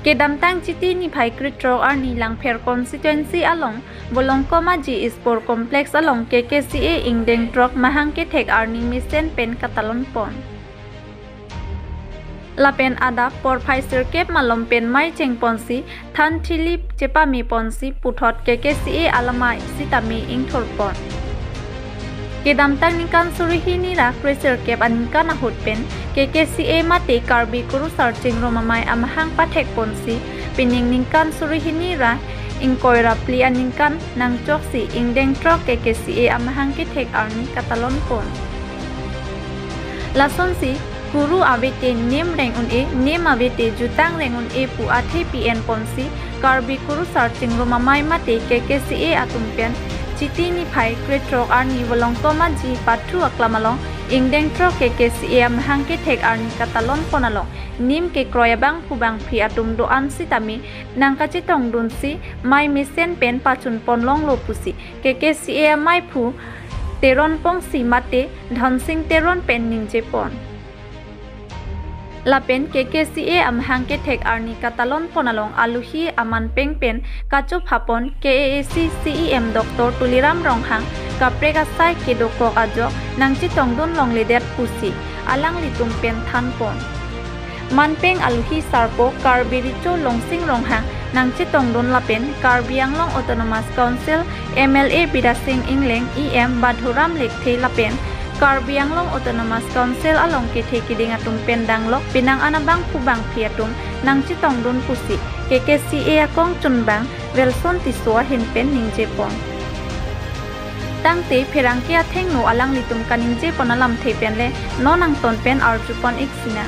Kedam tang citi ni phai kritrok arni lang pher constituency along bolongko maji sport complex along KKCA ingdeng trok mahang ke thek arni misen pen katalon pon. Lapen ada por phai sirkep malom pen mai cheng ponsi than thilip chepami ponsi puthot KKCA alamai sitami ing thorpon. Kedam tang ni kan surihini ra kreser kep anin kan ahut pen KKCA mate karbi kuru searching romamai amahang pathek ponsi pining ningkan surihini ra ingkoira pli anin kan nang choksi ingdeng trok KKCA amahang ke thek arni katalon pon. Lason si guru avete nem reng un e nem avete jutang reng un e pu athe pn ponsi karbi kuru searching romamai mate KKCA atumpian citi ni phai kretrok arni bolong toma ji patru aklamalong ingdeng trok KKCA mahang ke thek arni katalon ponalong nim ke kroyabang pubang phi atum doan sitami nangka chitong dunsi mai misen pen pachun ponlong lopusi KKCA mai phu teron pong si mate dhonsing teron pen ningje pon. Lapen KKCA amhang ke thek arni katalon ponalong aluhi aman pengpen kacup hapon KAAC CEM Dr. Tuliram Ronghang kapreka sai kedoko ajo nangchi tongdon long leder pusi alang litum pen than pon. Manpeng aluhi sarpo karbiricho longsing Ronghang nangchi tongdon lapen Karbi Anglong Autonomous Council MLA Bidasing Ingleng EM Badhuram Lekthei lapen Karbi Anglong Autonomous Council along ke thekiding atum pendang lok pinang anabang pubang phiatum nang chitong dun pusi KKCA akong chunbang welson tiswa hinpen ningje pon. Tangte pherangke atheng no alang litum kaningje ponalam thepenle nonang ton pen arjupon iksina.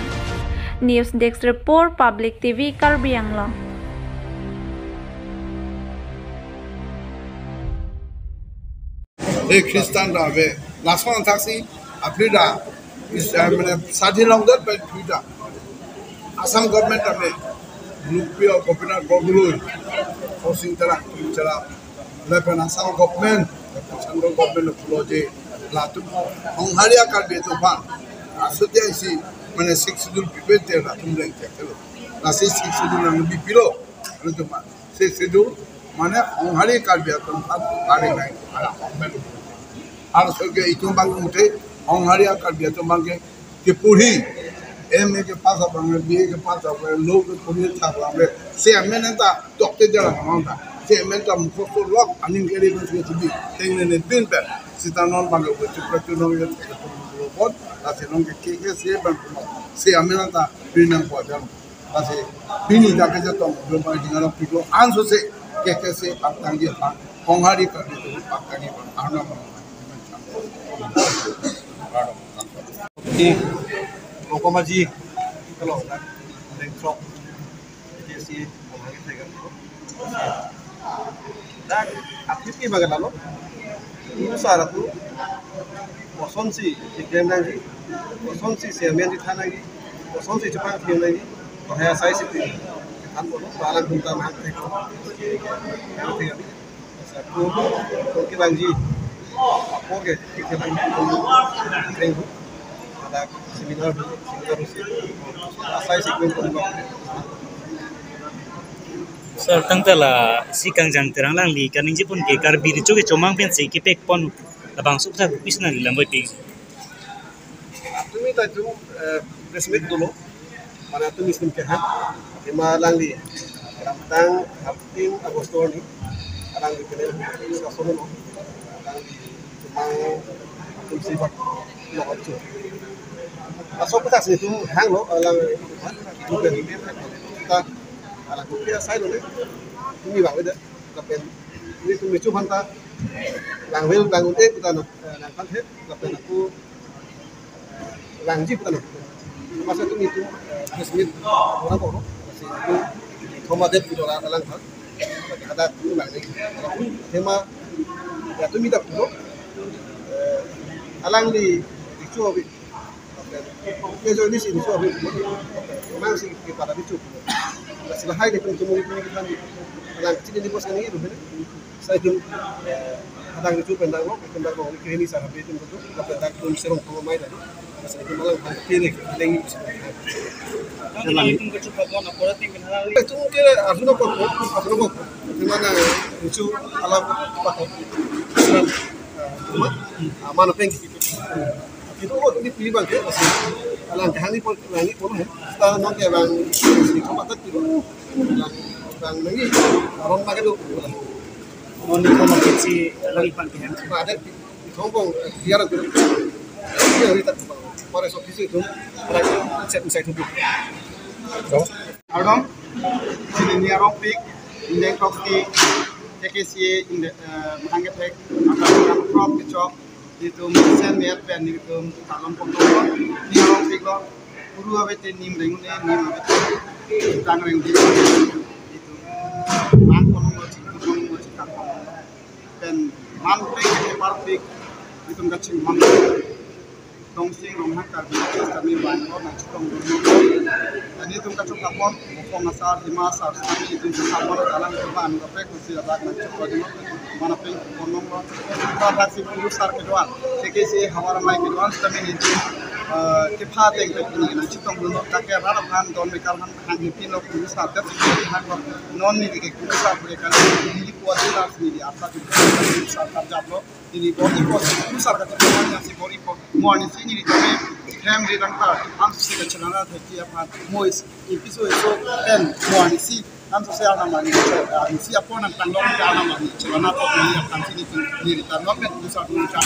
News Desk Report Public TV Karbi Anglong. Kristan rabe langsung taksi Afrida is sadi long that by Afrida Assam government rabe Lupio Kopina Gogulu forcing tera lepen Assam government central government loje latu Hongharia kalbe to ban asutya isi mane 6 schedule people te latum leng tekelo nasi 6 schedule nang bipilo lutu ma 6 schedule mane Hongharia kalbe to are nai ala al soge itumbang mute Hongharia kalbe to bange ke puri MA के पास अपने BA के पास अपने लोग पुलिस था अपने से मैंने ता डॉक्टर जरा मांगा से मैं ता मुझको तो लॉक अनिल के लिए कुछ भी तेरे ने दिन पर सितानों बांगे वो चुप्पा चुनों ये बहुत ऐसे लोग के से बन से मैंने ता बिना पहुंचा ऐसे बिनी जाके जो तो जो मैं जिंगला पिटो आंसू से से पाकिस्तानी था होंगारी कर दी तो पाकिस्तानी बन आना Lokomaji kalau elektrok jadi orang kita kan dan aktif ni bagai lalu ini sahaja tu kosong si iklim lagi kosong si semen di tanah lagi kosong si Jepang film lagi bahaya saya sih kan boleh barang kita nak tengok satu kita lagi apa ke kita lagi tengok ada seminar usia asai segmen kedua. Sir, tangtala si kangjang terang lang li kaning jipun ke karbi ri choge chomang pen se ki pek pon labang sukta bisna li lambai pe. Tumi ta tu resmit dulu. Mana tu miskin ke ha. Lima lang li. Tang hapting Agosto ni. Alang di kene sa sono. Alang di tumang tum sibak no ocho. Masuk kita sini tu hang lo alang tu kan ini kita alang tu dia saya lo ni ini bang itu tapi ini tu micu hanta lang wel bangun kita nak kan het tapi aku lang jeep kita nak masa tu itu resmit orang koro masih itu komadet itu alang kan ada tu bang ni tema ya tu minta tu alang di dicu ये जो ini sih itu apa? Memang sih kita ada bicu. Setelah hari itu cuma itu kita dalam kecil di pos ini itu benar. Saya itu kadang itu pendang mau ini sana itu betul. Kadang itu serong kalau main tadi. Saya itu malah hampir ini lengi. Ang ilang ka chupa ko na purating kinahali. Itu ke arno ko dimana itu alam pakai mana peng itu kok ini pilih banget alang kahani pun langi pun setelah nanti bang si kamat itu bang lagi orang pakai tu Mon di ko makitsi lagi pantihan. ada di Hong Kong biar aku dia cerita pada soal itu saya set itu Ardom, ini orang pik, ini kopi, TKC, ini mengangkat atau crop kecok, itu mesin meat pen itu dalam pokok, ini orang pik lo, guru awet nim rengunnya nim awet, tang reng di itu, man kolong lo cik pen man pik par pik, itu ngacing man. Dong sing rong hakar kami ban ko na chukong dum ani tum ka chukka pon ko na sar hima sar sami tum sa pon dalam ko ban ko pe ko si rak na chukko dum mana pe ko nom ro ka ba si puru sar ke doan se ke se hawara mai ke doan tami ni ke pha teng pe ni na chukong dum ka ke ra ban don me kar han han ni pin no puru sar ka han ko non ni ke puru sar pure ka ni ko ati la si ni asa ki sar ka jablo ini body ko puru sar ka to ni si body ko mo ni ini kami family rangka am sih kecelakaan terjadi apa mois episode itu kan muanisi am sosial nama ni si apa nak tanggung jawab nama ni celana tu ni akan sini ni tanam kan bisa diucap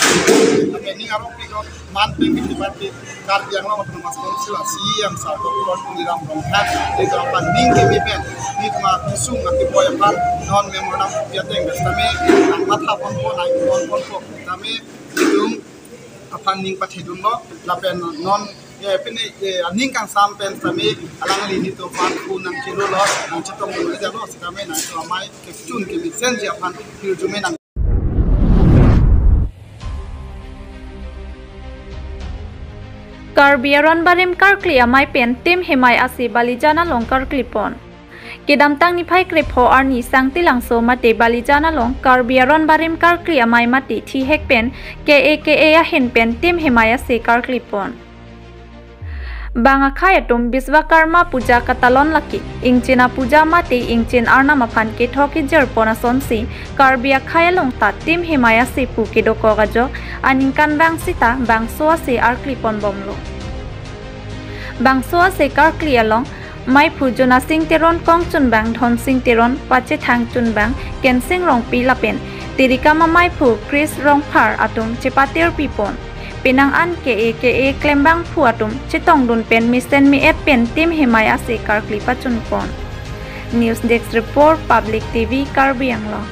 tapi ini arok itu manting di parti karbiang lo untuk masuk sila si yang satu orang di dalam rongkat di dalam panding di BPN di tempat usung nanti boy apa non memorandum dia tengah kami mata pon naik pon kami itu funding pathidun lo lapen non pene ning kang sampen sami alang li ni to fan ku nang kilo lo nang chitong lo ja lo sikame na to mai ke chun ke mixen ja fan tiu jume nang Karbiaron barim karkli amai pen tim hemai asi balijana long karklipon Kedam tang ni phai krip ho arni sang tilang so mate balijana long karbiaron barim karkli amai mati thi hek pen ke ya hen pen tim hemaya se karklipon Banga khaya tum Biswakarma puja katalon laki ingchina puja mate ingchin arna maphan ke thoki jer pona sonsi karbia khaya long ta tim hemaya se pu ke do kogajo aningkan rang sita bangsoa se arklipon bomlo bangsoa se karkli along Mai pujuna sing teron kong chun bang thon sing teron pache thang chun bang ken sing rong pi lapen tirikama mai phu Chris rong phar atum chepater pipon pinang an ke klembang phu atum chitong dun pen misten mi et pen tim hemaya se karkli pachun pon News Desk Report Public TV Karbianglo